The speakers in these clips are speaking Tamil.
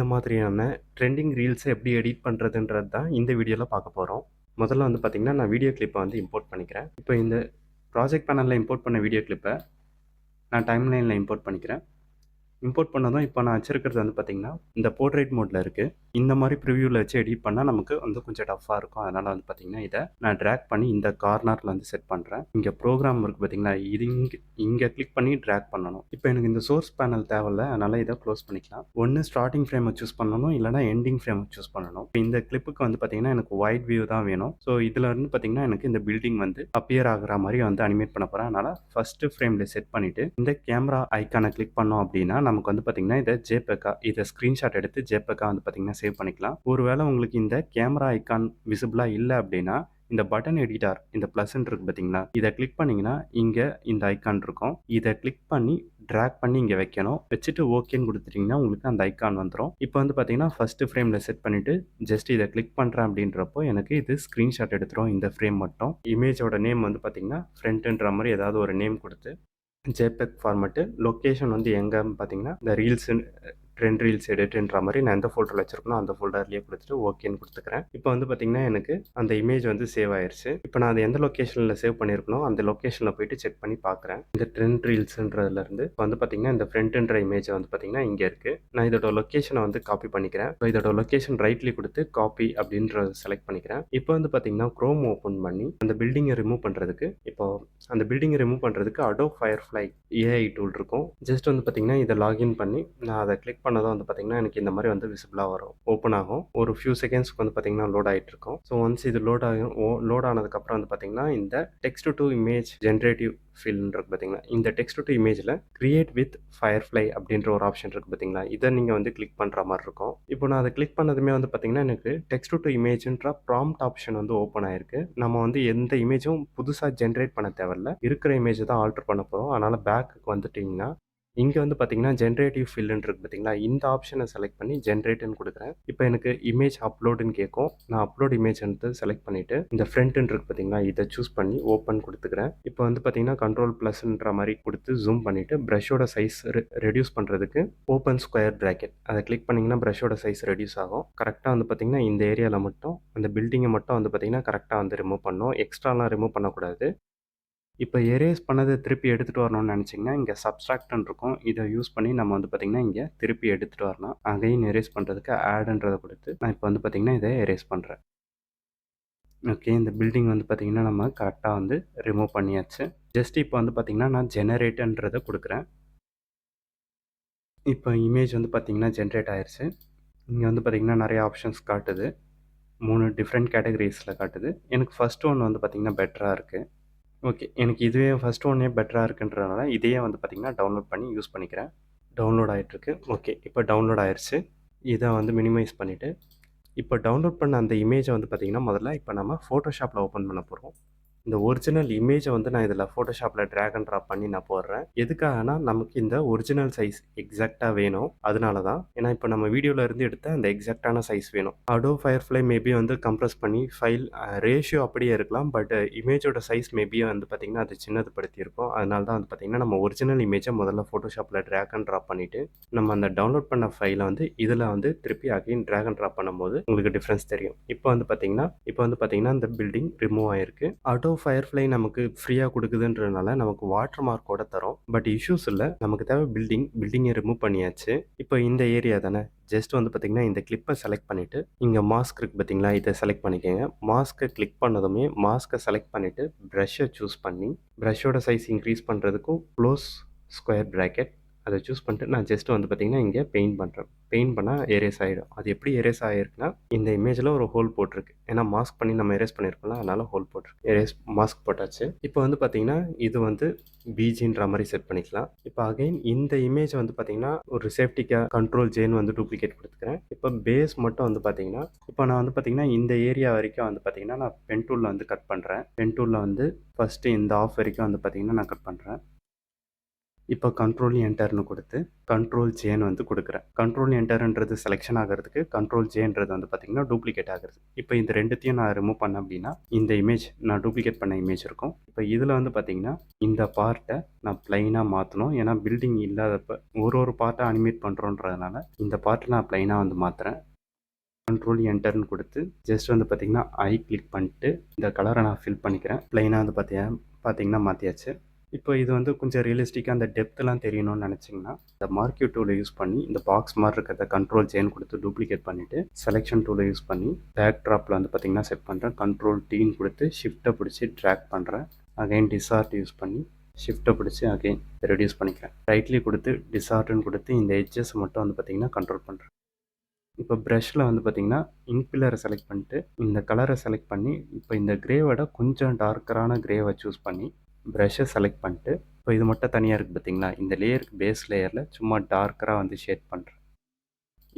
இந்த மாதிரியான ட்ரெண்டிங் ரீல்ஸை எப்படி எடிட் பண்ணுறதுன்றது தான் இந்த வீடியோவில் பார்க்க போகிறோம். முதல்ல வந்து பார்த்திங்கன்னா நான் வீடியோ கிளிப்பை வந்து இம்போர்ட் பண்ணிக்கிறேன். இப்போ இந்த ப்ராஜெக்ட் பேனலில் இம்போர்ட் பண்ண வீடியோ கிளிப்பை நான் டைம்லைனில் இம்போர்ட் பண்ணிக்கிறேன். இம்போர்ட் பண்ணதும் இப்போ நான் வச்சிருக்கிறது வந்து பார்த்திங்கன்னா இந்த போர்ட்ரேட் மோடில் இருக்குது. இந்த மாதிரி ப்ரிவியூவில் வச்சு எடிட் பண்ணால் நமக்கு வந்து கொஞ்சம் டஃப்பாக இருக்கும். அதனால் வந்து பார்த்திங்கன்னா இதை நான் ட்ராக் பண்ணி இந்த கார்னரில் வந்து செட் பண்ணுறேன். இங்கே ப்ரோக்ராம் இருக்குது பார்த்திங்களா, இது இங்கே கிளிக் பண்ணி ட்ராக் பண்ணணும். இப்போ எனக்கு இந்த சோர்ஸ் பேனல் தேவையில்லை, அதனால் இதை க்ளோஸ் பண்ணிக்கலாம். ஒன்று ஸ்டார்டிங் ஃப்ரேமை சூஸ் பண்ணணும், இல்லைனா எண்டிங் ஃப்ரேமை சூஸ் பண்ணணும். இப்போ இந்த கிளிப்புக்கு வந்து பார்த்திங்கன்னா எனக்கு வைட் வியூ தான் வேணும். ஸோ இதில் இருந்து பார்த்திங்கன்னா எனக்கு இந்த பில்டிங் வந்து அப்பியர் ஆகிற மாதிரி வந்து அனிமேட் பண்ண போகிறேன். அதனால் ஃபஸ்ட்டு ஃப்ரேமில் செட் பண்ணிவிட்டு இந்த கேமரா ஐக்கானை கிளிக் பண்ணோம் அப்படின்னா நமக்கு வந்து பார்த்திங்கன்னா இதை ஜேபெக்கா இதை ஸ்க்ரீன்ஷாட் எடுத்து ஜேபெக்கா வந்து பார்த்திங்கன்னா சேவ் பண்ணிக்கலாம். ஒருவேளை உங்களுக்கு இந்த கேமரா ஐக்கான் விசிபிளாக இல்லை அப்படின்னா இந்த பட்டன் எடிட்டார் இந்த ப்ளஸ்ன்னு இருக்குது பார்த்தீங்களா, இதை கிளிக் பண்ணிங்கன்னா இங்கே இந்த ஐக்கான் இருக்கும். இதை கிளிக் பண்ணி ட்ராக் பண்ணி இங்கே வைக்கணும். வச்சுட்டு ஓகேன்னு கொடுத்துட்டிங்கன்னா உங்களுக்கு அந்த ஐக்கான் வந்துடும். இப்போ வந்து பார்த்தீங்கன்னா ஃபஸ்ட்டு ஃப்ரேமில் செட் பண்ணிவிட்டு ஜஸ்ட் இதை கிளிக் பண்ணுறேன் அப்படின்றப்போ எனக்கு இது ஸ்க்ரீன்ஷாட் எடுத்துரும் இந்த ஃப்ரேம் மட்டும். இமேஜோட நேம் வந்து பார்த்தீங்கன்னா ஃப்ரண்ட்டுன்ற மாதிரி ஏதாவது ஒரு நேம் கொடுத்து ஜேபெக் ஃபார்மேட்டு, லொக்கேஷன் வந்து எங்கன்னு பார்த்தீங்கன்னா இந்த ரீல்ஸு ட்ரெண்ட் ரீல்ஸ் எடிட்ன்ற மாதிரி நான் எந்த ஃபோல்டரில் வச்சிருக்கணும் அந்த ஃபோல்டர்லேயே கொடுத்துட்டு ஓகேன்னு கொடுத்துக்கிறேன். இப்போ வந்து பார்த்தீங்கன்னா எனக்கு அந்த இமேஜ் வந்து சேவ் ஆயிடுச்சு. இப்போ நான் அது எந்த லொக்கேஷனில் சேவ் பண்ணியிருக்கணும் அந்த லொக்கேஷனில் போயிட்டு செக் பண்ணி பார்க்குறேன். இந்த ட்ரெண்ட் ரீல்ஸுன்றதுலேருந்து இப்போ வந்து பார்த்தீங்கன்னா இந்த ஃப்ரண்ட்டுன்ற இமேஜை வந்து பார்த்தீங்கன்னா இங்கே இருக்குது. நான் இதோட லொக்கேஷனை வந்து காப்பி பண்ணிக்கிறேன். இப்போ இதோட லொக்கேஷன் ரைட்லி கொடுத்து காப்பி அப்படின்றத செலக்ட் பண்ணிக்கிறேன். இப்போ வந்து பார்த்தீங்கன்னா க்ரோம் ஓப்பன் பண்ணி அந்த பில்டிங்கை ரிமூவ் பண்ணுறதுக்கு அந்த பில்டிங்கை ரிமூவ் பண்ணுறதுக்கு அடோப் ஃபயர்ஃப்ளை ஏஐ டூல் இருக்கும். ஜஸ்ட் வந்து பார்த்தீங்கன்னா இதை லாகின் பண்ணி நான் அதை கிளிக் பண்ணதும் வந்து பார்த்தீங்கன்னா எனக்கு இந்த மாதிரி வந்து விசிபிளாக வரும், ஓப்பன் ஆகும். ஒரு ஃபியூ செகண்ட்ஸ்க்கு வந்து பார்த்தீங்கன்னா லோட் ஆகிட்டு இருக்கும். ஸோ ஒன்ஸ் இது லோட் ஆனதுக்கப்புறம் வந்து பார்த்தீங்கன்னா இந்த டெக்ஸ்ட் டு இமேஜ் ஜென்ரேட்டிவ் ஃபில்னு இருக்குது பார்த்தீங்களா, இந்த டெக்ஸ்ட் டு இமேஜில் கிரியேட் வித் ஃபயர்ஃப்ளை அப்படின்ற ஒரு ஆப்ஷன் இருக்குது பார்த்தீங்களா, இதை நீங்கள் வந்து கிளிக் பண்ணுற மாதிரி இருக்கும். இப்போ நான் அதை கிளிக் பண்ணதுமே வந்து பார்த்தீங்கன்னா எனக்கு டெக்ஸ்ட் டு இமேஜ்ன்ற ப்ராம்ப்ட் ஆப்ஷன் வந்து ஓப்பன் ஆயிருக்கு. நம்ம வந்து எந்த இமேஜும் புதுசாக ஜென்ரேட் பண்ண தேவையில்ல, இருக்கிற இமேஜை தான் ஆல்டர் பண்ண போகிறோம். அதனால் பேக்குக்கு வந்துட்டிங்கன்னா இங்கே வந்து பார்த்தீங்கன்னா ஜென்ரேட்டிவ் ஃபில்லுன்னு இருக்குது பார்த்தீங்களா, இந்த ஆப்ஷனை செலக்ட் பண்ணி ஜென்ரேட்டுன்னு கொடுக்குறேன். இப்போ எனக்கு இமேஜ் அப்லோடுன்னு கேட்கும். நான் அப்லோட் இமேஜ் வந்து செலக்ட் பண்ணிவிட்டு இந்த ஃப்ரண்ட்டுன்னு இருக்குது பார்த்தீங்களா, இதை சூஸ் பண்ணி ஓப்பன் கொடுத்துக்கிறேன். இப்போ வந்து பார்த்தீங்கன்னா கண்ட்ரோல் ப்ளஸ்ன்ற மாதிரி கொடுத்து ஜூம் பண்ணிவிட்டு ப்ரஷோட சைஸ் ரெடியூஸ் பண்ணுறதுக்கு ஓப்பன் ஸ்கொயர் ப்ராக்கெட் அதை கிளிக் பண்ணிங்கன்னா ப்ரஷோட சைஸ் ரெடியூஸ் ஆகும். கரெக்டாக வந்து பார்த்தீங்கன்னா இந்த ஏரியாவில் மட்டும் அந்த பில்டிங்கை மட்டும் வந்து பார்த்தீங்கன்னா கரெக்டாக வந்து ரிமூவ் பண்ணணும், எக்ஸ்ட்ராலாம் ரிமூவ் பண்ணக்கூடாது. இப்போ எரேஸ் பண்ணதை திருப்பி எடுத்துகிட்டு வரணும்னு நினச்சிங்கன்னா இங்கே சப்ஸ்ட்ராக்ட்னு இருக்கும். இதை யூஸ் பண்ணி நம்ம வந்து பார்த்திங்கன்னா இங்கே திருப்பி எடுத்துகிட்டு வரலாம். அகைன் எரேஸ் பண்ணுறதுக்கு ஆடுன்றதை கொடுத்து நான் இப்போ வந்து பார்த்திங்கன்னா இதை எரேஸ் பண்ணுறேன். ஓகே, இந்த பில்டிங் வந்து பார்த்திங்கன்னா நம்ம கரெக்டாக வந்து ரிமூவ் பண்ணியாச்சு. ஜஸ்ட் இப்போ வந்து பார்த்திங்கன்னா நான் ஜெனரேட்டுன்றதை கொடுக்குறேன். இப்போ இமேஜ் வந்து பார்த்திங்கன்னா ஜென்ரேட் ஆயிடுச்சு. இங்கே வந்து பார்த்திங்கன்னா நிறைய ஆப்ஷன்ஸ் காட்டுது, 3 டிஃப்ரெண்ட் கேட்டகரிஸில் காட்டுது. எனக்கு ஃபஸ்ட் ஒன் வந்து பார்த்திங்கன்னா பெட்டராக இருக்குது. ஓகே, எனக்கு இதுவே ஃபஸ்ட் ஒன்னே பெட்டராக இருக்குன்றதுனால இதையே வந்து பார்த்திங்கன்னா டவுன்லோட் பண்ணி யூஸ் பண்ணிக்கிறேன். டவுன்லோட் ஆகிட்டுருக்கு. ஓகே, இப்போ டவுன்லோட் ஆயிடுச்சு. இதை வந்து மினிமைஸ் பண்ணிவிட்டு இப்போ டவுன்லோட் பண்ண அந்த இமேஜை வந்து பார்த்திங்கன்னா முதல்ல இப்போ நம்ம ஃபோட்டோஷாப்பில் ஓப்பன் பண்ண போகிறோம். இந்த ஒரிஜினல் இமேஜை வந்து நான் இதில் ஃபோட்டோஷாப்பில் ட்ராக் அண்ட் ட்ராப் பண்ணி நான் போடுறேன். எதுக்காகனா நமக்கு இந்த ஒரிஜினல் சைஸ் எக்ஸாக்டாக வேணும், அதனால தான். ஏன்னா இப்போ நம்ம வீடியோவில் இருந்து எடுத்த அந்த எக்ஸாக்டான சைஸ் வேணும். அடோப் ஃபயர்ஃப்ளை மேபி வந்து கம்ப்ரஸ் பண்ணி ஃபைல் ரேஷியோ அப்படியே இருக்கலாம், பட் இமேஜோட சைஸ் மேபி வந்து பார்த்திங்கன்னா அது சின்னதுபடுத்தி இருக்கும். அதனால தான் வந்து பார்த்திங்கன்னா நம்ம ஒரிஜினல் இமேஜை முதல்ல ஃபோட்டோஷாப்பில் ட்ராக் அண்ட் ட்ராப் பண்ணிவிட்டு நம்ம அந்த டவுன்லோட் பண்ண ஃபைலை வந்து இதில் வந்து திருப்பி அகைன் ட்ராக் அண்ட் ட்ராப் பண்ணும்போது உங்களுக்கு டிஃப்ரென்ஸ் தெரியும். இப்போ வந்து பார்த்திங்கன்னா இந்த பில்டிங் ரிமூவ் ஆயிருக்கு. அடோப் ஃபயர்ஃப்ளை நமக்கு ஃப்ரீயாக கொடுக்குதுன்றதுனால நமக்கு வாட்டர் மார்க்கோட தரும். பட் இஷ்யூஸ் இல்லை, நமக்கு தேவை பில்டிங்கை ரிமூவ் பண்ணியாச்சு. இப்போ இந்த ஏரியா தானே, ஜஸ்ட் வந்து பார்த்திங்கன்னா இந்த கிளிப்பை செலக்ட் பண்ணிவிட்டு இங்கே மாஸ்க் இருக்குது பார்த்தீங்களா, இதை செலக்ட் பண்ணிக்கோங்க. மாஸ்க்கை கிளிக் பண்ணதுமே மாஸ்க்கை செலக்ட் பண்ணிவிட்டு ப்ரஷ்ஷை சூஸ் பண்ணி ப்ரஷ்ஷோட சைஸ் இன்க்ரீஸ் பண்ணுறதுக்கும் க்ளோஸ் ஸ்கொயர் ப்ராக்கெட் அதை சூஸ் பண்ணிட்டு நான் ஜஸ்ட் வந்து பார்த்திங்கன்னா இங்கே பெயிண்ட் பண்ணுறேன். பெயிண்ட் பண்ணால் எரேஸ் ஆகிடும். அது எப்படி எரேஸ் ஆகிருக்குன்னா இந்த இமேஜில் ஒரு ஹோல் போட்டிருக்கு. ஏன்னா மாஸ்க் பண்ணி நம்ம எரேஸ் பண்ணியிருக்கோம்ல, அதனால் ஹோல் போட்டிருக்கு. எரேஸ் மாஸ்க் போட்டாச்சு. இப்போ வந்து பார்த்திங்கன்னா இது வந்து பிஜின்ற மாதிரி செட் பண்ணிக்கலாம். இப்போ அகைன் இந்த இமேஜை வந்து பார்த்திங்கன்னா ஒரு சேஃப்டிக்காக கண்ட்ரோல் ஜேன் வந்து டூப்ளிகேட் கொடுத்துக்கிறேன். இப்போ பேஸ் மட்டும் வந்து பார்த்திங்கன்னா இப்போ நான் வந்து பார்த்திங்கன்னா இந்த ஏரியா வரைக்கும் வந்து பார்த்திங்கன்னா நான் பென் டூலில் வந்து கட் பண்ணுறேன். பென் டூலில் வந்து ஃபஸ்ட்டு இந்த ஆஃப் வரைக்கும் வந்து பார்த்திங்கன்னா நான் கட் பண்ணுறேன். இப்போ கண்ட்ரோல் என்டர்னு கொடுத்து கண்ட்ரோல் ஜேன்னு வந்து கொடுக்குறேன். கண்ட்ரோல் என்டர்ன்றது செலெக்ஷன் ஆகிறதுக்கு, கண்ட்ரோல் ஜேன்றது வந்து பார்த்தீங்கன்னா டூப்ளிகேட் ஆகுறது. இப்போ இந்த ரெண்டுத்தையும் நான் ரிமூவ் பண்ணேன் அப்படின்னா இந்த இமேஜ் நான் டூப்ளிகேட் பண்ண இமேஜ் இருக்கும். இப்போ இதில் வந்து பார்த்தீங்கன்னா இந்த பார்ட்டை நான் பிளைனாக மாற்றணும். ஏன்னா பில்டிங் இல்லாதப்ப ஒரு பார்ட்டை அனிமேட் பண்ணுறோன்றதுனால இந்த பார்ட்டை நான் பிளைனாக வந்து மாற்றுறேன். கண்ட்ரோல் என்டர்னு கொடுத்து ஜஸ்ட் வந்து பார்த்தீங்கன்னா ஐ கிளிக் பண்ணிட்டு இந்த கலரை நான் ஃபில் பண்ணிக்கிறேன். பிளைனாக வந்து பார்த்தீங்கன்னா மாற்றியாச்சு. இப்போ இது வந்து கொஞ்சம் ரியலிஸ்டிக்காக அந்த டெப்த்லாம் தெரியணும்னு நினச்சிங்கன்னா இந்த மார்க்யூ டூலை யூஸ் பண்ணி இந்த பாக்ஸ் மாதிரி இருக்கிறத கண்ட்ரோல் ஜேன் கொடுத்து டூப்ளிகேட் பண்ணிவிட்டு செலெக்ஷன் டூலை யூஸ் பண்ணி பேக் ட்ராப்பில் வந்து பார்த்திங்கன்னா செட் பண்ணுறேன். கண்ட்ரோல் டீன்னு கொடுத்து ஷிஃப்ட்டை பிடிச்சி ட்ராக் பண்ணுறேன். அகைன் டிசார்ட் யூஸ் பண்ணி ஷிஃப்ட்டை பிடிச்சி அகைன் ரெடியூஸ் பண்ணிக்கிறேன். ரைட்லி கொடுத்து டிசார்ட்னு கொடுத்து இந்த எட்ஜஸ் மட்டும் வந்து பார்த்திங்கன்னா கண்ட்ரோல் பண்ணுறேன். இப்போ ப்ரஷில் வந்து பார்த்திங்கன்னா இன்பில்லரை செலக்ட் பண்ணிட்டு இந்த கலரை செலக்ட் பண்ணி இப்போ இந்த கிரேவோட கொஞ்சம் டார்க்கரான கிரேவை சூஸ் பண்ணி ப்ரஷ்ஷை செலக்ட் பண்ணிட்டு இப்போ இது மட்டும் தனியாக இருக்குது பார்த்திங்களா, இந்த லேயருக்கு பேஸ் லேயரில் சும்மா டார்க்கராக வந்து ஷேட் பண்ணுறேன்.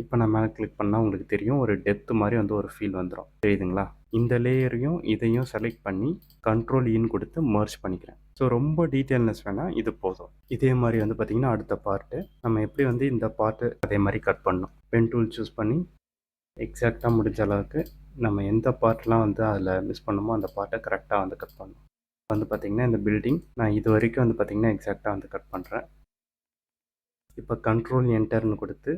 இப்போ நான் மேலே கிளிக் பண்ணால் உங்களுக்கு தெரியும் ஒரு டெப்த் மாதிரி வந்து ஒரு ஃபீல் வந்துடும். தெரியுதுங்களா? இந்த லேயரையும் இதையும் செலக்ட் பண்ணி கண்ட்ரோல் இன் கொடுத்து மர்ஜ் பண்ணிக்கிறேன். ஸோ ரொம்ப டீட்டெயில்னஸ் வேணால் இது போதும். இதே மாதிரி வந்து பார்த்திங்கன்னா அடுத்த பார்ட்டு நம்ம எப்படி வந்து இந்த பார்ட்டு அதே மாதிரி கட் பண்ணணும். பென் டூல் சூஸ் பண்ணி எக்ஸாக்டாக முடிஞ்ச அளவுக்கு நம்ம எந்த பார்ட்லாம் வந்து அதில் மிஸ் பண்ணணுமோ அந்த பார்ட்டை கரெக்டாக வந்து கட் பண்ணணும். வந்து பார்த்திங்கன்னா இந்த பில்டிங் நான் இது வரைக்கும் வந்து பார்த்திங்கன்னா எக்ஸாக்டாக வந்து கட் பண்ணுறேன். இப்போ கண்ட்ரோல் என்டர்னு கொடுத்து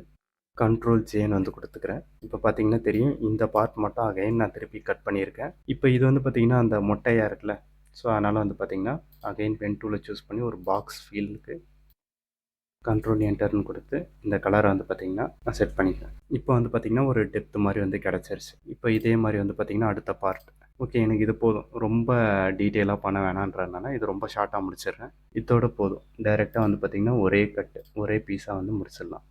கண்ட்ரோல் ஜேன்னு வந்து கொடுத்துக்கிறேன். இப்போ பார்த்தீங்கன்னா தெரியும் இந்த பார்ட் மட்டும் அகைன் நான் திருப்பி கட் பண்ணியிருக்கேன். இப்போ இது வந்து பார்த்திங்கன்னா அந்த மொட்டையாக இருக்குல்ல, ஸோ அதனால் வந்து பார்த்திங்கன்னா அகைன் பென் டூலை சூஸ் பண்ணி ஒரு பாக்ஸ் ஃபீலுக்கு கண்ட்ரோல் என்டர்னு கொடுத்து இந்த கலரை வந்து பார்த்திங்கன்னா நான் செட் பண்ணிக்கிறேன். இப்போ வந்து பார்த்திங்கன்னா ஒரு டெப்த் மாதிரி வந்து கிடச்சிருச்சு. இப்போ இதே மாதிரி வந்து பார்த்திங்கன்னா அடுத்த பார்ட் ஓகே எனக்கு இது போதும், ரொம்ப டீட்டெயிலாக பண்ண வேணான்றதுனால இது ரொம்ப ஷார்ட்டாக முடிச்சிடுறேன். இதோட போதும், டைரெக்டாக வந்து பார்த்திங்கன்னா ஒரே கட்டு ஒரே பீஸாக வந்து முடிச்சிடலாம்.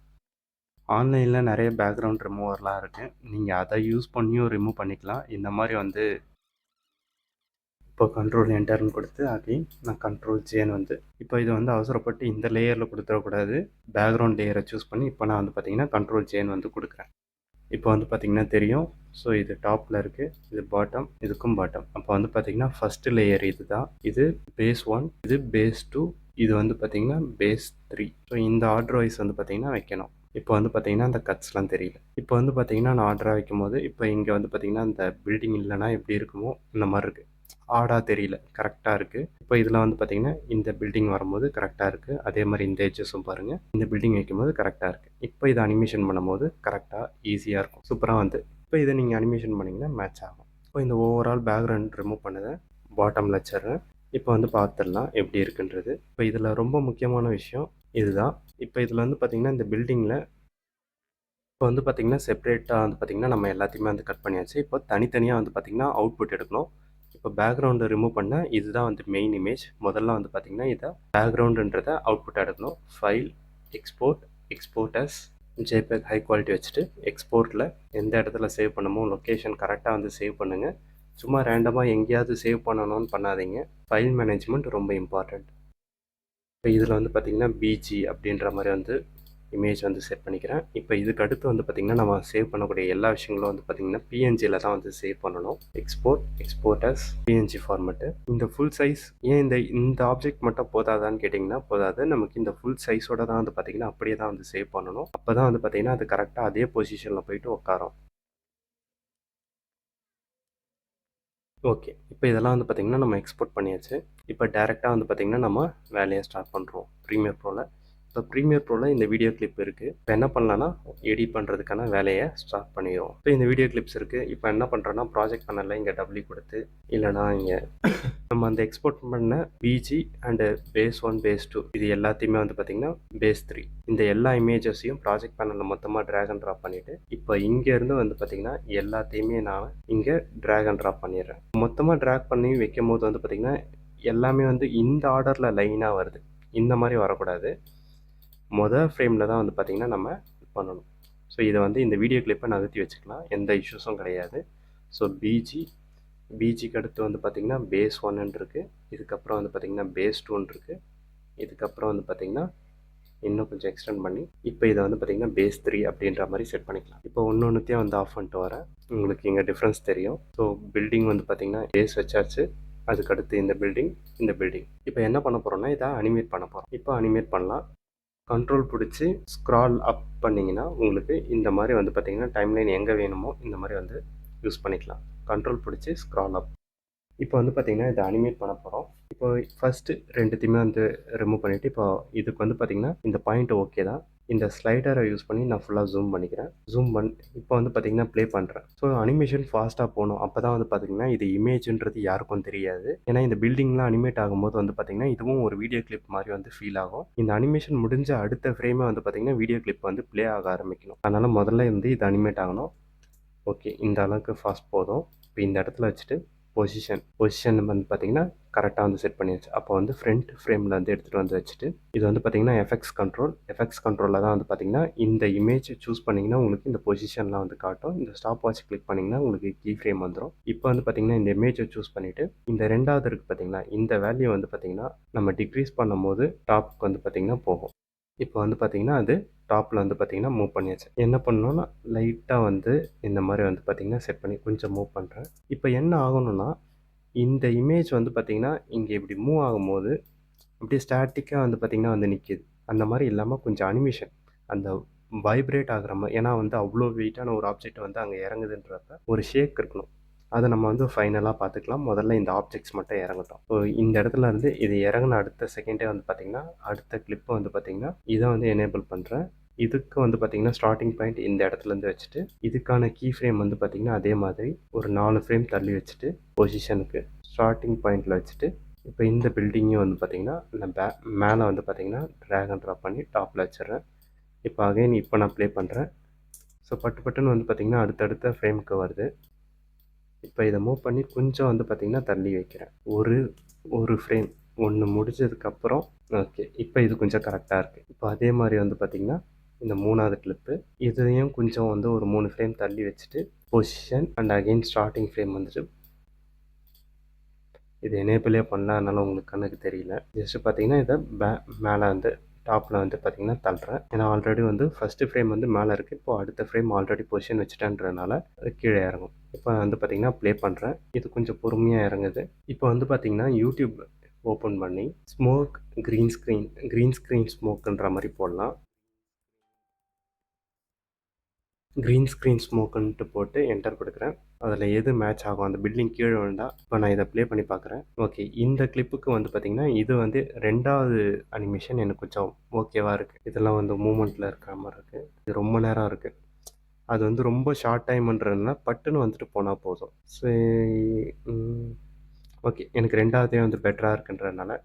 ஆன்லைனில் நிறைய பேக்ரவுண்ட் ரிமூவர்லாம் இருக்குது, நீங்கள் அதை யூஸ் பண்ணியும் ரிமூவ் பண்ணிக்கலாம். இந்த மாதிரி வந்து இப்போ கண்ட்ரோல் என்டர்னு கொடுத்து அகைன் நான் கண்ட்ரோல் ஜேன்னு வந்து இப்போ இதை வந்து அவசரப்பட்டு இந்த லேயரில் கொடுத்துடக்கூடாது. பேக்ரவுண்ட் லேயரை சூஸ் பண்ணி இப்போ நான் வந்து பார்த்திங்கன்னா கண்ட்ரோல் ஜேன்னு வந்து கொடுக்குறேன். இப்போ வந்து பார்த்திங்கன்னா தெரியும். ஸோ இது டாப்பில் இருக்குது, இது பாட்டம், இதுக்கும் பாட்டம். அப்போ வந்து பார்த்திங்கன்னா ஃபஸ்ட்டு லேயர் இது தான், இது பேஸ் 1, இது பேஸ் 2, இது வந்து பார்த்திங்கன்னா பேஸ் 3. ஸோ இந்த ஆர்டர் வைஸ் வந்து பார்த்திங்கன்னா வைக்கணும். இப்போ வந்து பார்த்திங்கன்னா அந்த கட்ஸ்லாம் தெரியல. இப்போ வந்து பார்த்திங்கன்னா நான் ஆர்டராக வைக்கும் போது இப்போ இங்கே வந்து பார்த்திங்கன்னா இந்த பில்டிங் இல்லைனா எப்படி இருக்குமோ இந்த மாதிரி இருக்குது, ஆடாக தெரியல, கரெக்டாக இருக்குது. இப்போ இதில் வந்து பார்த்திங்கன்னா இந்த பில்டிங் வரும்போது கரெக்டாக இருக்குது. அதே மாதிரி இந்த எட்ஜஸும் பாருங்கள், இந்த பில்டிங் வைக்கும்போது கரெக்டாக இருக்குது. இப்போ இதை அனிமேஷன் பண்ணும்போது கரெக்டாக ஈஸியாக இருக்கும், சூப்பராக வந்து இப்போ இதை நீங்கள் அனிமேஷன் பண்ணிங்கன்னா மேட்ச் ஆகும். இப்போ இந்த ஓவரால் பேக்ரவுண்ட் ரிமூவ் பண்ணதை பாட்டமில் வச்சிடுறேன். இப்போ வந்து பார்த்துடலாம் எப்படி இருக்குன்றது. இப்போ இதில் ரொம்ப முக்கியமான விஷயம் இதுதான். இப்போ இதில் வந்து பார்த்திங்கன்னா இந்த பில்டிங்கில் இப்போ வந்து பார்த்திங்கன்னா செப்பரேட்டாக வந்து பார்த்திங்கன்னா நம்ம எல்லாத்தையுமே வந்து கட் பண்ணியாச்சு. இப்போ தனித்தனியாக வந்து பார்த்திங்கன்னா அவுட்புட் எடுக்கணும். இப்போ பேக்ரவுண்டை ரிமூவ் பண்ண இதுதான் வந்து மெயின் இமேஜ். முதல்ல வந்து பார்த்திங்கன்னா இதை பேக்ரவுண்டுன்றதை அவுட்புட் எடுக்கணும். File export as JPEG high quality வச்சுட்டு எக்ஸ்போர்ட்டில் எந்த இடத்துல சேவ் பண்ணணுமோ லொக்கேஷன் கரெக்டாக வந்து சேவ் பண்ணுங்கள். சும்மா ரேண்டமாக எங்கேயாவது சேவ் பண்ணணும்னு பண்ணாதீங்க. ஃபைல் மேனேஜ்மெண்ட் ரொம்ப இம்பார்ட்டண்ட். இப்போ இதில் வந்து பார்த்திங்கன்னா பிஜி அப்படின்ற மாதிரி வந்து இமேஜ் வந்து செட் பண்ணிக்கிறேன். இப்போ இதுக்கு அடுத்து வந்து பார்த்திங்கன்னா நம்ம சேவ் பண்ணக்கூடிய எல்லா விஷயங்களும் வந்து பார்த்திங்கன்னா பிஎன்ஜியில் தான் வந்து சேவ் பண்ணணும். Export as PNG format. இந்த ஃபுல் சைஸ் ஏன் இந்த ஆப்ஜெக்ட் மட்டும் போதாதான்னு கேட்டிங்கன்னா போதாது, நமக்கு இந்த ஃபுல் சைஸோட தான் வந்து பார்த்திங்கன்னா அப்படியே தான் வந்து சேவ் பண்ணணும். அப்போ தான் வந்து பார்த்திங்கன்னா அது கரெக்டாக அதே பொசிஷனில் போயிட்டு உட்காரும். ஓகே, இப்போ இதெல்லாம் வந்து பார்த்திங்கன்னா நம்ம எக்ஸ்போர்ட் பண்ணியாச்சு. இப்போ டேரெக்டாக வந்து பார்த்திங்கன்னா நம்ம வேலையை ஸ்டார்ட் பண்ணுறோம் ப்ரீமியர் ப்ரோவில். இப்போ ப்ரீமியர் ப்ரோவில் இந்த வீடியோ கிளிப் இருக்குது. இப்போ என்ன பண்ணலான்னா எடிட் பண்ணுறதுக்கான வேலையை ஸ்டார்ட் பண்ணிடுவோம். இப்போ இந்த வீடியோ கிளிப்ஸ் இருக்குது. இப்போ என்ன பண்ணுறோன்னா ப்ராஜெக்ட் பண்ணல இங்கே டபிள்யூ கொடுத்து இல்லைனா இங்கே நம்ம அந்த எக்ஸ்போர்ட் பண்ண பிஜி அண்டு பேஸ் 1 பேஸ் 2 இது எல்லாத்தையுமே வந்து பார்த்திங்கன்னா பேஸ் 3 இந்த எல்லா இமேஜஸையும் ப்ராஜெக்ட் பண்ணல மொத்தமாக ட்ராக் அண்ட் ட்ராப் பண்ணிவிட்டு இப்போ இங்கேருந்து வந்து பார்த்திங்கன்னா எல்லாத்தையுமே நான் இங்கே ட்ராக் அண்ட் ட்ராப் பண்ணிடுறேன். மொத்தமாக ட்ராக் பண்ணி வைக்கும் போது வந்து பார்த்திங்கன்னா எல்லாமே வந்து இந்த ஆர்டரில் லைனாக வருது, இந்த மாதிரி வரக்கூடாது. மொதல் ஃப்ரேமில் தான் வந்து பார்த்திங்கன்னா நம்ம பண்ணணும். ஸோ இதை வந்து இந்த வீடியோ கிளிப்பை நகர்த்தி வச்சுக்கலாம், எந்த இஷ்யூஸும் கிடையாது. ஸோ பிஜிக்கு அடுத்து வந்து பார்த்திங்கன்னா பேஸ் 1 இருக்குது, இதுக்கப்புறம் வந்து பார்த்திங்கன்னா பேஸ் 2 இருக்குது, இதுக்கப்புறம் வந்து பார்த்திங்கன்னா இன்னும் கொஞ்சம் எக்ஸ்டெண்ட் பண்ணி இப்போ இதை வந்து பார்த்திங்கன்னா பேஸ் 3 அப்படின்ற மாதிரி செட் பண்ணிக்கலாம். இப்போ ஒன்றுத்தையும் வந்து ஆஃப் பண்ணிட்டு வரேன், உங்களுக்கு இங்கே டிஃப்ரென்ஸ் தெரியும். ஸோ பில்டிங் வந்து பார்த்திங்கன்னா பேஸ் வச்சாச்சு, அதுக்கடுத்து இந்த பில்டிங், இந்த பில்டிங். இப்போ என்ன பண்ண போகிறோம்னா இதை அனிமேட் பண்ண போகிறோம். இப்போ அனிமேட் பண்ணலாம். கண்ட்ரோல் பிடிச்சி ஸ்க்ரால் அப் பண்ணிங்கன்னா உங்களுக்கு இந்த மாதிரி வந்து பார்த்திங்கன்னா டைம்லைன் எங்கே வேணுமோ இந்த மாதிரி வந்து யூஸ் பண்ணிக்கலாம். கண்ட்ரோல் பிடிச்சி ஸ்க்ரால் அப். இப்போ வந்து பார்த்திங்கன்னா இதை அனிமேட் பண்ண போகிறோம். இப்போ ஃபஸ்ட்டு ரெண்டுத்தையுமே வந்து ரிமூவ் பண்ணிவிட்டு இப்போ இதுக்கு வந்து பார்த்திங்கன்னா இந்த பாயிண்ட் ஓகே தான். இந்த ஸ்லைடரை யூஸ் பண்ணி நான் ஃபுல்லாக ஜூம் பண்ணிக்கிறேன். ஜூம் பண்ணி இப்போ வந்து பார்த்திங்கன்னா ப்ளே பண்ணுறேன். ஸோ அனிமேஷன் ஃபாஸ்ட்டாக போகணும். அப்போ தான் வந்து பார்த்திங்கன்னா இது இமேஜ்ன்றது யாருக்கும் தெரியாது. ஏன்னா இந்த பில்டிங்லாம் அனிமேட் ஆகும்போது வந்து பார்த்திங்கன்னா இதுவும் ஒரு வீடியோ கிளிப் மாதிரி வந்து ஃபீல் ஆகும். இந்த அனிமேஷன் முடிஞ்ச அடுத்த ஃப்ரேமே வந்து பார்த்திங்கன்னா வீடியோ கிளிப் வந்து ப்ளே ஆக ஆரம்பிக்கணும். அதனால் முதல்ல வந்து இது அனிமேட் ஆகணும். ஓகே, இந்த அளவுக்கு ஃபாஸ்ட் போதும். இப்போ இந்த இடத்துல வச்சுட்டு பொசிஷன் வந்து பார்த்திங்கன்னா கரெக்டாக வந்து செட் பண்ணியாச்சு. அப்போ வந்து ஃப்ரண்ட் ஃப்ரேமில் வந்து எடுத்துகிட்டு வந்து வச்சுட்டு இது வந்து பார்த்திங்கன்னா எஃபெக்ட்ஸ் கண்ட்ரோலில் தான் வந்து பார்த்திங்கன்னா இந்த இமேஜ் சூஸ் பண்ணிங்கன்னா உங்களுக்கு இந்த பொசிஷன்லாம் வந்து காட்டும். இந்த ஸ்டாப் வாட்ச் கிளிக் பண்ணிங்கன்னா உங்களுக்கு கீ ஃப்ரேம் வந்துடும். இப்போ வந்து பார்த்திங்கன்னா இந்த இமேஜை சூஸ் பண்ணிவிட்டு இந்த ரெண்டாவது இருக்குது பார்த்திங்களா, இந்த வேல்யூ வந்து பார்த்திங்கன்னா நம்ம டிக்ரீஸ் பண்ணும்போது டாப்புக்கு வந்து பார்த்திங்கன்னா போகும். இப்போ வந்து பார்த்திங்கன்னா அது டாப்பில் வந்து பார்த்திங்கன்னா மூவ் பண்ணியாச்சு. என்ன பண்ணணும்னா லைட்டாக வந்து இந்த மாதிரி வந்து பார்த்திங்கன்னா செட் பண்ணி கொஞ்சம் மூவ் பண்ணுறேன். இப்போ என்ன ஆகணும்னா இந்த இமேஜ் வந்து பார்த்திங்கன்னா இங்கே இப்படி மூவ் ஆகும்போது அப்படியே ஸ்டாட்டிக்காக வந்து பார்த்திங்கன்னா வந்து நிற்கிது. அந்த மாதிரி இல்லாமல் கொஞ்சம் அனிமேஷன் அந்த வைப்ரேட் ஆகிற மாதிரி, ஏன்னா வந்து அவ்வளோ வெயிட்டான ஒரு ஆப்ஜெக்ட் வந்து அங்கே இறங்குதுன்றப்ப ஒரு ஷேக் இருக்கணும். அதை நம்ம வந்து ஃபைனலாக பார்த்துக்கலாம். முதல்ல இந்த ஆப்ஜெக்ட்ஸ் மட்டும் இறங்கட்டும். ஸோ இந்த இடத்துல இருந்து இது இறங்கின அடுத்த செகண்டே வந்து பார்த்திங்கன்னா அடுத்த கிளிப்பை வந்து பார்த்திங்கன்னா இதை வந்து எனேபிள் பண்ணுறேன். இதுக்கு வந்து பார்த்திங்கன்னா ஸ்டார்டிங் பாயிண்ட் இந்த இடத்துலேருந்து வச்சுட்டு இதுக்கான கீ ஃப்ரேம் வந்து பார்த்திங்கன்னா அதே மாதிரி ஒரு 4 ஃப்ரேம் தள்ளி வச்சுட்டு பொசிஷனுக்கு ஸ்டார்டிங் பாயிண்டில் வச்சுட்டு இப்போ இந்த பில்டிங்கையும் வந்து பார்த்திங்கன்னா நான் மேலே வந்து பார்த்திங்கன்னா ட்ராக் அண்ட் ட்ராப் பண்ணி டாப்பில் வச்சிடுறேன். இப்போ அகைன் இப்போ நான் ப்ளே பண்ணுறேன். ஸோ பட்டுன்னு வந்து பார்த்திங்கன்னா அடுத்தடுத்த ஃப்ரேமுக்கு வருது. இப்போ இதை மூவ் பண்ணி கொஞ்சம் வந்து பார்த்திங்கன்னா தள்ளி வைக்கிறேன். ஒரு ஃப்ரேம் ஒன்று முடிஞ்சதுக்கப்புறம் ஓகே, இப்போ இது கொஞ்சம் கரெக்டாக இருக்குது. இப்போ அதே மாதிரி வந்து பார்த்திங்கன்னா இந்த 3வது கிளிப்பு இதையும் கொஞ்சம் வந்து ஒரு 3 ஃப்ரேம் தள்ளி வச்சுட்டு position and again starting frame வந்துட்டு இது எனேபிளே பண்ணல, அதனால் உங்களுக்கு கண்ணுக்கு தெரியல. ஜஸ்ட்டு பார்த்திங்கன்னா இதை மேலே வந்து டாப்பில் வந்து பார்த்திங்கன்னா தள்ளுறேன். ஏன்னா ஆல்ரெடி வந்து ஃபஸ்ட்டு ஃப்ரேம் வந்து மேலே இருக்குது. இப்போது அடுத்த ஃப்ரேம் ஆல்ரெடி பொசிஷன் வச்சுட்டேன்றதுனால அது கீழே இறங்கும். இப்போ வந்து பார்த்திங்கன்னா ப்ளே பண்ணுறேன். இது கொஞ்சம் பொறுமையாக இறங்குது. இப்போ வந்து பார்த்திங்கன்னா யூடியூப் ஓப்பன் பண்ணி ஸ்மோக் க்ரீன் ஸ்க்ரீன் ஸ்மோக்குன்ற மாதிரி போடலாம். க்ரீன் ஸ்க்ரீன் ஸ்மோக்குன்ட்டு போட்டு என்டர் கொடுக்குறேன். அதில் எது மேட்ச் ஆகும், அந்த பில்டிங் கீழே விழுந்தா. இப்போ நான் இதை ப்ளே பண்ணி பார்க்குறேன். ஓகே, இந்த கிளிப்புக்கு வந்து பார்த்திங்கன்னா இது வந்து 2வது அனிமேஷன் எனக்கு கொஞ்சம் ஓகேவாக இருக்குது. இதெல்லாம் வந்து மூமெண்ட்டில் இருக்கிற மாதிரி இருக்குது. இது ரொம்ப நேரம் இருக்குது. அது வந்து ரொம்ப ஷார்ட் டைம்ன்றதுனால பட்டுன்னு வந்துட்டு போனால் போதும். சரி, ஓகே, எனக்கு 2வதே வந்து பெட்டராக இருக்குன்றதுனால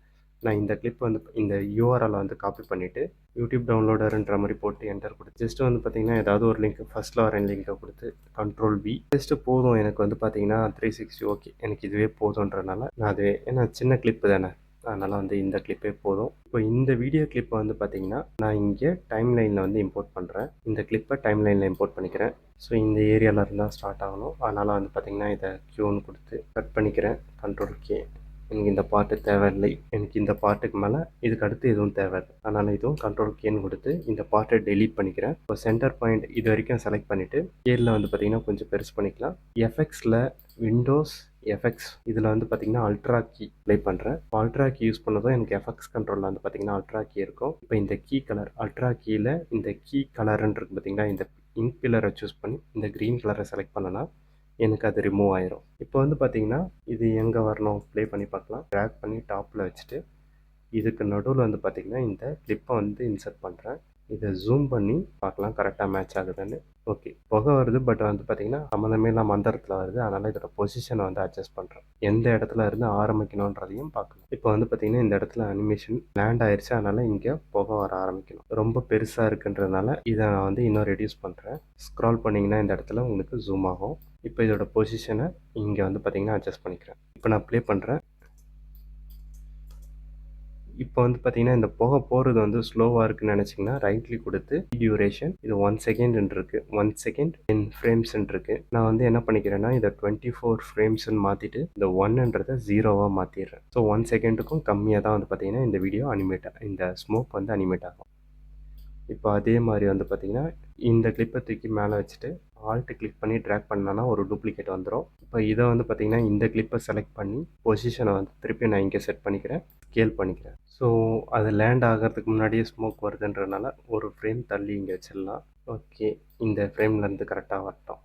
நான் இந்த கிளிப் வந்து இந்த யூஆர்எல்லை வந்து காப்பி பண்ணிவிட்டு யூடியூப் டவுன்லோடர்ன்ற மாதிரி போட்டு என்டர் கொடுத்து ஜஸ்ட்டு வந்து பார்த்திங்கன்னா ஏதாவது ஒரு லிங்க் ஃபஸ்ட்டில் வர லிங்கை கொடுத்து கண்ட்ரோல் பி ஜஸ்ட்டு போதும். எனக்கு வந்து பார்த்திங்கன்னா 360 ஓகே, எனக்கு இதுவே போதுன்றதுனால நான் அதுவே, ஏன்னா சின்ன கிளிப்பு தானே, அதனால் வந்து இந்த கிளிப்பே போதும். இப்போ இந்த வீடியோ கிளிப்பை வந்து பார்த்திங்கன்னா நான் இங்கே டைம்லைனில் வந்து இம்போர்ட் பண்ணுறேன். இந்த கிளிப்பை டைம்லைனில் இம்போர்ட் பண்ணிக்கிறேன். ஸோ இந்த ஏரியாவில் இருந்தால் ஸ்டார்ட் ஆகணும். அதனால் வந்து பார்த்திங்கன்னா இதை க்யூன்னு கொடுத்து கட் பண்ணிக்கிறேன். Control K. எனக்கு இந்த பார்ட்டு தேவையில்லை. எனக்கு இந்த பார்ட்டுக்கு மேலே இதுக்கு அடுத்து எதுவும் தேவையில்லை. அதனால் இதுவும் கண்ட்ரோல் கேன்னு கொடுத்து இந்த பார்ட்டை டெலீட் பண்ணிக்கிறேன். இப்போ சென்டர் பாயிண்ட் இது வரைக்கும் செலக்ட் பண்ணிவிட்டு கேரில் வந்து பார்த்திங்கன்னா கொஞ்சம் பெருசு பண்ணிக்கலாம். எஃப்எக்ஸில் விண்டோஸ் எஃப்எக்ஸ் இதில் வந்து பார்த்திங்கன்னா அல்ட்ரா கீ ப்ளே பண்ணுறேன். இப்போ அல்ட்ரா கீ யூஸ் பண்ணதும் எனக்கு எஃப்எக்ஸ் கண்ட்ரோலில் வந்து பார்த்திங்கன்னா அல்ட்ரா கீ இருக்கும். இப்போ இந்த கீ கலர் அல்ட்ரா கீயில் இந்த கீ கலருன்றது பார்த்திங்கன்னா இந்த இங்க் பில்லரை சூஸ் பண்ணி இந்த க்ரீன் கலரை செலக்ட் பண்ணனா எனக்கு அது ரிமூவ் ஆயிரும். இப்போ வந்து பார்த்திங்கன்னா இது எங்கே வரணும் ப்ளே பண்ணி பார்க்கலாம். ட்ராக் பண்ணி டாப்பில் வச்சுட்டு இதுக்கு நடுவில் வந்து பார்த்திங்கன்னா இந்த கிளிப்பை வந்து இன்சர்ட் பண்ணுறேன். இதை ஜூம் பண்ணி பார்க்கலாம் கரெக்டாக மேட்ச் ஆகுதுன்னு. ஓகே, புகை வருது, பட் வந்து பார்த்திங்கன்னா சம்மந்தமே இல்லாமல் அந்த இடத்துல வருது. அதனால் இதோட பொசிஷனை வந்து அட்ஜஸ்ட் பண்ணுறேன். எந்த இடத்துல இருந்து ஆரம்பிக்கணுன்றதையும் பார்க்கணும். இப்போ வந்து பார்த்திங்கன்னா இந்த இடத்துல அனிமேஷன் லேண்ட் ஆயிடுச்சு. அதனால் இங்கே புகை வர ஆரம்பிக்கணும். ரொம்ப பெருசாக இருக்குன்றதுனால இதை நான் வந்து இன்னும் ரெடியூஸ் பண்ணுறேன். ஸ்க்ரால் பண்ணிங்கன்னா இந்த இடத்துல உங்களுக்கு ஜூம் ஆகும். இப்போ இதோட பொசிஷனை இங்கே வந்து பார்த்திங்கன்னா அட்ஜஸ்ட் பண்ணிக்கிறேன். இப்போ நான் ப்ளே பண்ணுறேன். இப்போ வந்து பார்த்திங்கன்னா இந்த புகை போகிறது வந்து ஸ்லோவாக இருக்குன்னு நினச்சிங்கன்னா ரைட் கிளிக் கொடுத்து டியூரேஷன் இது 1 செகண்ட் இருக்குது. 1 செகண்ட் 10 ஃப்ரேம்ஸ்ன்னு இருக்குது. நான் வந்து என்ன பண்ணிக்கிறேன்னா இதை 24 ஃப்ரேம்ஸ்ன்னு மாற்றிட்டு இந்த 1ன்றதை 0வாக மாற்றிடுறேன். ஸோ 1 செகண்டுக்கும் கம்மியாக தான் வந்து பார்த்திங்கன்னா இந்த வீடியோ இந்த ஸ்மோக் வந்து அனிமேட் ஆகும். இப்போ அதே மாதிரி வந்து பார்த்திங்கன்னா இந்த கிளிப்பை தூக்கி மேலே வச்சுட்டு ஆல்ட் கிளிக் பண்ணி ட்ராக் பண்ணேன்னா ஒரு டூப்ளிகேட் வந்துடும். இப்போ இதை வந்து பார்த்திங்கன்னா இந்த கிளிப்பை செலக்ட் பண்ணி பொசிஷனை வந்து திருப்பி நான் இங்கே செட் பண்ணிக்கிறேன், ஸ்கேல் பண்ணிக்கிறேன். ஸோ அது லேண்ட் ஆகிறதுக்கு முன்னாடியே ஸ்மோக் வருதுன்றதுனால ஒரு ஃப்ரேம் தள்ளி இங்கே வச்சிடலாம். ஓகே, இந்த ஃப்ரேம்லேருந்து கரெக்டாக வரட்டும்.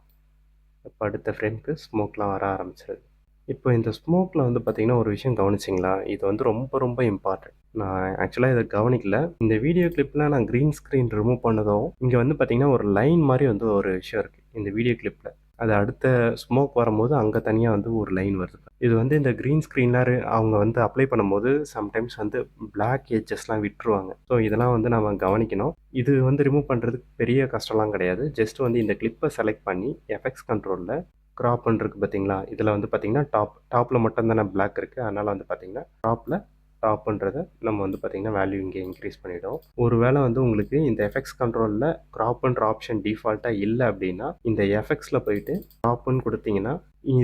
இப்போ அடுத்த ஃப்ரேமுக்கு ஸ்மோக்லாம் வர ஆரம்பிச்சிருது. இப்போ இந்த ஸ்மோக்கில் வந்து பார்த்திங்கன்னா ஒரு விஷயம் கவனிச்சிங்களா? இது வந்து ரொம்ப ரொம்ப இம்பார்ட்டன்ட். நான் ஆக்சுவலாக இதை கவனிக்கல. இந்த வீடியோ கிளிப்பில் நான் க்ரீன் ஸ்க்ரீன் ரிமூவ் பண்ணதும் இங்கே வந்து பார்த்திங்கன்னா ஒரு லைன் மாதிரி வந்து ஒரு விஷயம் இருக்குது இந்த வீடியோ கிளிப்பில். அது அடுத்த ஸ்மோக் வரும்போது அங்கே தனியாக வந்து ஒரு லைன் வருது. இது வந்து இந்த க்ரீன் ஸ்க்ரீன்லாம் அவங்க வந்து அப்ளை பண்ணும்போது சம்டைம்ஸ் வந்து பிளாக் எட்ஜஸ்லாம் விட்டுருவாங்க. ஸோ இதெல்லாம் வந்து நம்ம கவனிக்கணும். இது வந்து ரிமூவ் பண்ணுறதுக்கு பெரிய கஷ்டம்லாம் கிடையாது. ஜஸ்ட் வந்து இந்த கிளிப்பை செலக்ட் பண்ணி எஃபெக்ட்ஸ் கண்ட்ரோலில் க்ராப்னு இருக்குது பார்த்தீங்களா? இதில் வந்து பார்த்தீங்கன்னா டாப்பில் மட்டும் தானே பிளாக் இருக்குது. அதனால் வந்து பார்த்தீங்கன்னா டாப்புன்றதை நம்ம வந்து பார்த்திங்கன்னா வேல்யூ இங்கே இன்க்ரீஸ் பண்ணிவிடும். ஒரு வேளை வந்து உங்களுக்கு இந்த எஃபெக்ட்ஸ் கண்ட்ரோலில் க்ராப்புன்ற ஆப்ஷன் டிஃபால்ட்டாக இல்லை அப்படின்னா இந்த எஃபெக்ட்ஸில் போயிட்டு க்ராப்புன்னு கொடுத்தீங்கன்னா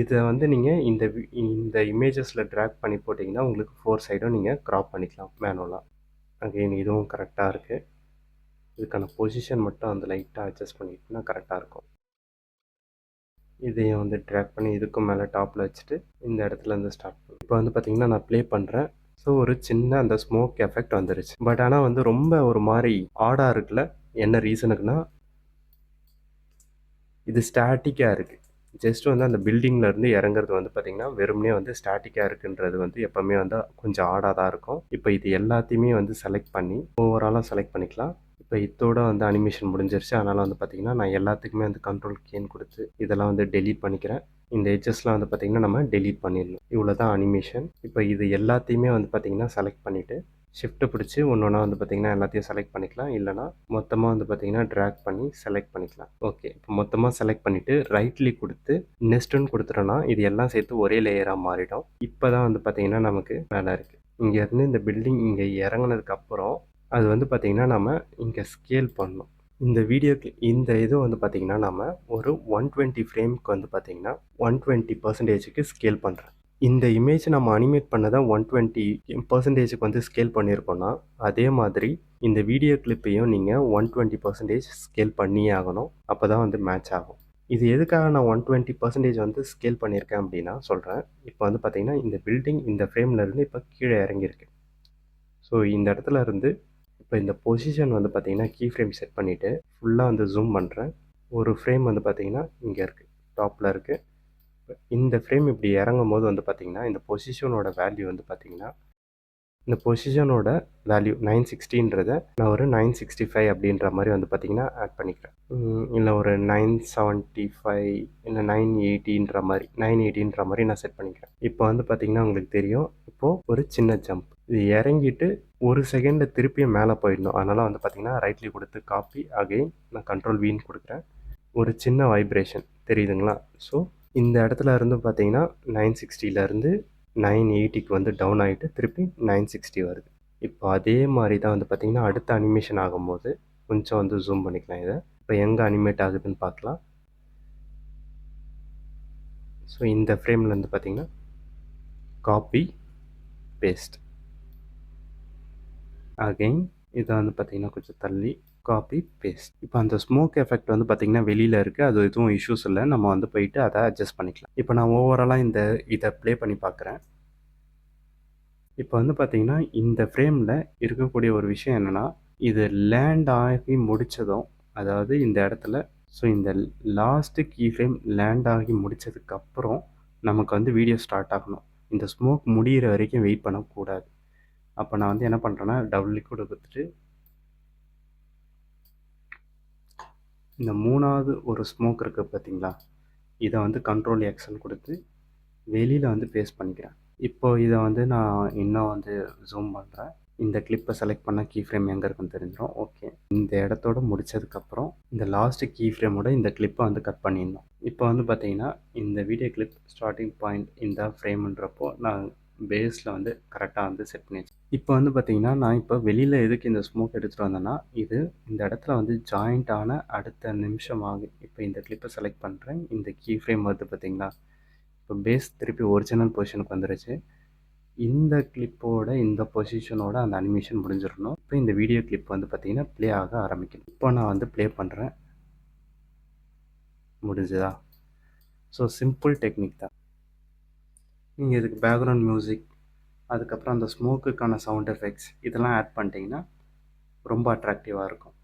இதை வந்து நீங்கள் இந்த இமேஜஸில் ட்ராக் பண்ணி போட்டிங்கன்னா உங்களுக்கு 4 சைடும் நீங்கள் க்ராப் பண்ணிக்கலாம் மேனுவலாக. அகெயின் இதுவும் கரெக்டாக இருக்குது. இதுக்கான பொசிஷன் மட்டும் அந்த லைட்டாக அட்ஜஸ்ட் பண்ணிட்டுனா கரெக்டாக இருக்கும். இதையும் வந்து ட்ராக் பண்ணி இதுக்கும் மேலே டாப்பில் வச்சுட்டு இந்த இடத்துல இருந்து ஸ்டார்ட் பண்ணும். இப்போ வந்து பார்த்திங்கன்னா நான் ப்ளே பண்ணுறேன். ஸோ ஒரு சின்ன அந்த ஸ்மோக் எஃபெக்ட் வந்துருச்சு. பட் ஆனால் வந்து ரொம்ப ஒரு மாதிரி ஆடாக இருக்குல்ல. என்ன ரீசனுக்குன்னா இது ஸ்டாட்டிக்காக இருக்குது. ஜஸ்ட் வந்து அந்த பில்டிங்லேருந்து இறங்குறது வந்து பார்த்திங்கன்னா வெறுமனே வந்து ஸ்டாட்டிக்காக இருக்குன்றது வந்து எப்போவுமே வந்து கொஞ்சம் ஆடாக தான் இருக்கும். இப்போ இது எல்லாத்தையுமே வந்து செலக்ட் பண்ணி ஓவராலாக செலக்ட் பண்ணிக்கலாம். இப்போ இதோட வந்து அனிமேஷன் முடிஞ்சிருச்சு. அதனால் வந்து பார்த்திங்கன்னா நான் எல்லாத்துக்குமே வந்து கண்ட்ரோல் கேன் கொடுத்து இதெல்லாம் வந்து டெலீட் பண்ணிக்கிறேன். இந்த எட்ஜஸ்லாம் வந்து பார்த்திங்கன்னா நம்ம டெலீட் பண்ணிடணும். இவ்வளோ தான் அனிமேஷன். இப்போ இது எல்லாத்தையுமே வந்து பார்த்திங்கன்னா செலக்ட் பண்ணிவிட்டு ஷிஃப்ட்டை பிடிச்சி ஒன்று வந்து பார்த்திங்கன்னா எல்லாத்தையும் செலக்ட் பண்ணிக்கலாம். இல்லைனா மொத்தமாக வந்து பார்த்திங்கன்னா ட்ராக் பண்ணி செலக்ட் பண்ணிக்கலாம். ஓகே, இப்போ மொத்தமாக செலக்ட் பண்ணிவிட்டு ரைட் கிளிக் கொடுத்து நெக்ஸ்ட்டுன்னு கொடுத்துட்டோன்னா இது எல்லாம் சேர்த்து ஒரே லேயராக மாறிடும். இப்போ தான் வந்து பார்த்திங்கன்னா நமக்கு வேலை இருக்குது. இங்கேருந்து இந்த பில்டிங் இங்கே இறங்கினதுக்கப்புறம் அது வந்து பார்த்திங்கன்னா நம்ம இங்கே ஸ்கேல் பண்ணணும். இந்த இது வந்து பார்த்திங்கன்னா நம்ம ஒரு 120 ஃப்ரேமுக்கு வந்து பார்த்திங்கன்னா 120% ஸ்கேல் பண்ணுறேன். இந்த இமேஜ் நம்ம அனிமேட் பண்ணதை 120% வந்து ஸ்கேல் பண்ணியிருக்கோன்னா அதே மாதிரி இந்த வீடியோ கிளிப்பையும் நீங்கள் 120% ஸ்கேல் பண்ணியே ஆகணும். அப்போ தான் வந்து மேட்ச் ஆகும். இது எதுக்காக நான் 120% வந்து ஸ்கேல் பண்ணியிருக்கேன் அப்படின்னா சொல்கிறேன். இப்போ வந்து பார்த்திங்கன்னா இந்த பில்டிங் இந்த ஃப்ரேம்லேருந்து இப்போ கீழே இறங்கியிருக்கு. ஸோ இந்த இடத்துல இருந்து இப்போ இந்த பொசிஷன் வந்து பார்த்திங்கன்னா கீ ஃப்ரேம் செட் பண்ணிவிட்டு ஃபுல்லாக வந்து ஜூம் பண்ணுறேன். ஒரு ஃப்ரேம் வந்து பார்த்திங்கன்னா இங்கே இருக்குது, டாப்பில் இருக்குது. இந்த ஃப்ரேம் இப்படி இறங்கும் போது வந்து பார்த்திங்கன்னா இந்த பொசிஷனோட வேல்யூ வந்து பார்த்திங்கன்னா இந்த பொசிஷனோட வேல்யூ 960ன்றதை நான் ஒரு 965 அப்படின்ற மாதிரி வந்து பார்த்திங்கன்னா ஆட் பண்ணிக்கிறேன். இல்லை ஒரு 975 இல்லை 980ன்ற மாதிரி நான் செட் பண்ணிக்கிறேன். இப்போ வந்து பார்த்திங்கன்னா உங்களுக்கு தெரியும். இப்போது ஒரு சின்ன ஜம்ப் இது இறங்கிட்டு ஒரு செகண்டில் திருப்பியும் மேலே போயிடணும். அதனால் வந்து பார்த்திங்கன்னா ரைட்லி கொடுத்து காப்பி அகெயின் நான் கண்ட்ரோல் வீன் கொடுக்குறேன். ஒரு சின்ன வைப்ரேஷன் தெரியுதுங்களா? ஸோ இந்த இடத்துல இருந்து பார்த்திங்கன்னா 960லேருந்து 980க்கு வந்து டவுன் ஆகிட்டு திருப்பி 960 வருது. இப்போ அதே மாதிரி தான் வந்து பார்த்திங்கன்னா அடுத்த அனிமேஷன் ஆகும்போது கொஞ்சம் வந்து ஜூம் பண்ணிக்கலாம். இதை இப்போ எங்கே அனிமேட் ஆகுதுன்னு பார்க்கலாம். ஸோ இந்த ஃப்ரேமில் வந்து பார்த்திங்கன்னா காப்பி பேஸ்ட் அகெயின் இதை வந்து பார்த்திங்கன்னா கொஞ்சம் தள்ளி காப்பி பேஸ்ட். இப்போ அந்த ஸ்மோக் எஃபெக்ட் வந்து பார்த்திங்கன்னா வெளியில் இருக்குது. அது எதுவும் இஷ்யூஸ் இல்லை. நம்ம வந்து போயிட்டு அதை அட்ஜஸ்ட் பண்ணிக்கலாம். இப்போ நான் ஓவராலாக இதை ப்ளே பண்ணி பார்க்குறேன். இப்போ வந்து பார்த்திங்கன்னா இந்த ஃப்ரேமில் இருக்கக்கூடிய ஒரு விஷயம் என்னென்னா இது லேண்ட் ஆகி முடித்ததும் அதாவது இந்த இடத்துல ஸோ இந்த லாஸ்ட்டு கீ ஃப்ரேம் லேண்ட் ஆகி முடித்ததுக்கப்புறம் நமக்கு வந்து வீடியோ ஸ்டார்ட் ஆகணும். இந்த ஸ்மோக் முடிகிற வரைக்கும் வெயிட் பண்ணக்கூடாது. அப்போ நான் வந்து என்ன பண்ணுறேன்னா டபுள் லிக்விட் கொடுத்துட்டு இந்த மூணாவது ஒரு ஸ்மோக் இருக்குது பார்த்தீங்களா, இதை வந்து கண்ட்ரோல் எக்ஸ்ன்னு கொடுத்து வெளியில் வந்து பேஸ்ட் பண்ணிக்கிறேன். இப்போ இதை வந்து நான் இன்னும் வந்து ஜூம் பண்ணுறேன். இந்த கிளிப்பை செலக்ட் பண்ணால் கீ ஃப்ரேம் எங்கே இருக்குன்னு தெரிஞ்சிடும். ஓகே, இந்த இடத்தோட முடித்ததுக்கப்புறம் இந்த லாஸ்ட்டு கீ ஃப்ரேமோட இந்த கிளிப்பை வந்து கட் பண்ணிடணும். இப்போ வந்து பார்த்தீங்கன்னா இந்த வீடியோ கிளிப் ஸ்டார்டிங் பாயிண்ட் இந்த ஃப்ரேம்ன்றப்போ நான் பேஸில் வந்து கரெக்டாக வந்து செட் பண்ணிடுச்சு. இப்போ வந்து பார்த்திங்கன்னா நான் இப்போ வெளியில் எதுக்கு இந்த ஸ்மோக் எடுத்துகிட்டு வந்தேன்னா இது இந்த இடத்துல வந்து ஜாயிண்ட் ஆன அடுத்த நிமிஷம் ஆகும். இப்போ இந்த கிளிப்பை செலக்ட் பண்ணுறேன். இந்த கீ ஃப்ரேம் வருது பார்த்திங்களா. இப்போ பேஸ் திருப்பி ஒரிஜினல் பொசிஷனுக்கு வந்துருச்சு. இந்த கிளிப்போட இந்த பொசிஷனோட அந்த அனிமேஷன் முடிஞ்சிடணும். இப்போ இந்த வீடியோ கிளிப் வந்து பார்த்திங்கன்னா ப்ளே ஆக ஆரம்பிக்கும். இப்போ நான் வந்து ப்ளே பண்ணுறேன். முடிஞ்சுதா? ஸோ சிம்பிள் டெக்னிக் தான். நீங்கள் இதுக்கு பேக்ரவுண்ட் மியூசிக், அதுக்கப்புறம் அந்த ஸ்மோக்குக்கான சவுண்ட் எஃபெக்ட்ஸ் இதெல்லாம் ஆட் பண்ணிட்டீங்கன்னா ரொம்ப அட்ராக்டிவாக இருக்கும்.